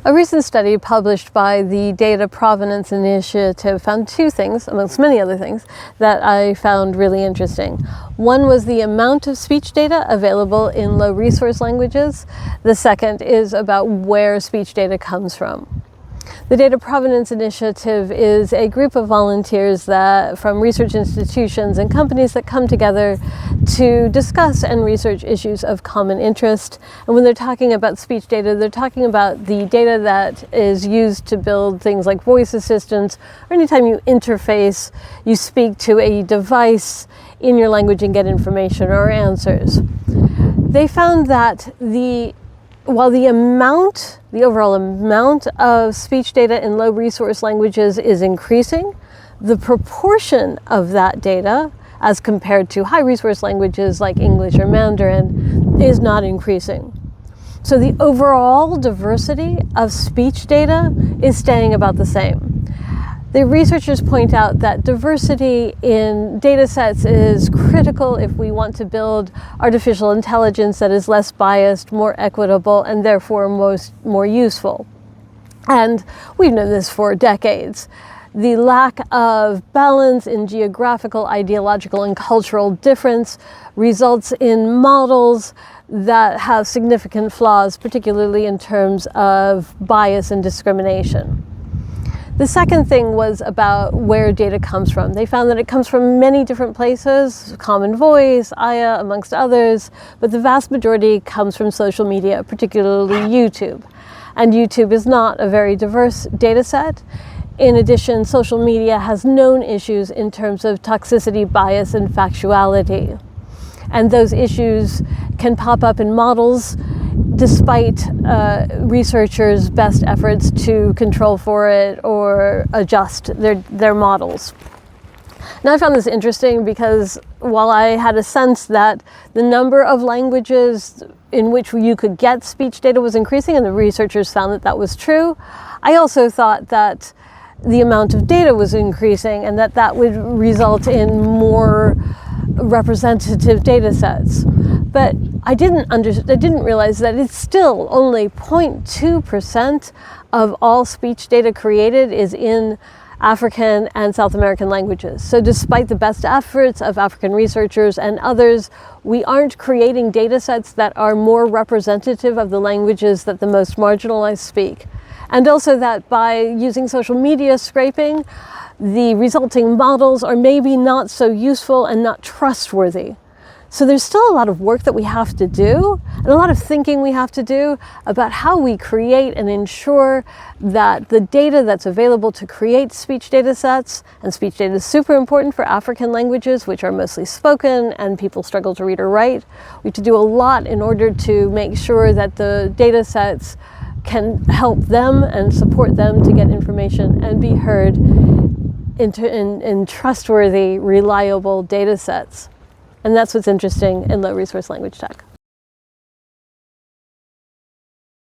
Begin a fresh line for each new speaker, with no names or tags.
A recent study published by the Data Provenance Initiative found two things, amongst many other things, that I found really interesting. One was the amount of speech data available in low resource languages. The second is about where speech data comes from. The Data Provenance Initiative is a group of volunteers from research institutions and companies that come together to discuss and research issues of common interest. And when they're talking about speech data, they're talking about the data that is used to build things like voice assistants, or anytime you interface, you speak to a device in your language and get information or answers. They found that while the overall amount of speech data in low resource languages is increasing, the proportion of that data as compared to high resource languages like English or Mandarin is not increasing. So the overall diversity of speech data is staying about the same. The researchers point out that diversity in data sets is critical if we want to build artificial intelligence that is less biased, more equitable, and therefore more useful. And we've known this for decades. The lack of balance in geographical, ideological, and cultural difference results in models that have significant flaws, particularly in terms of bias and discrimination. The second thing was about where data comes from. They found that it comes from many different places, Common Voice, Aya, amongst others, but the vast majority comes from social media, particularly YouTube. And YouTube is not a very diverse data set. In addition, social media has known issues in terms of toxicity, bias, and factuality. And those issues can pop up in models despite researchers' best efforts to control for it or adjust their models. Now, I found this interesting because while I had a sense that the number of languages in which you could get speech data was increasing, and the researchers found that that was true, I also thought that the amount of data was increasing and that would result in more representative data sets. But I didn't realize that it's still only 0.2% of all speech data created is in African and South American languages. So despite the best efforts of African researchers and others, we aren't creating data sets that are more representative of the languages that the most marginalized speak. And also that by using social media scraping, the resulting models are maybe not so useful and not trustworthy. So there's still a lot of work that we have to do and a lot of thinking we have to do about how we create and ensure that the data that's available to create speech data sets, and speech data is super important for African languages, which are mostly spoken and people struggle to read or write. We have to do a lot in order to make sure that the data sets can help them and support them to get information and be heard in trustworthy, reliable data sets. And that's what's interesting in low resource language tech.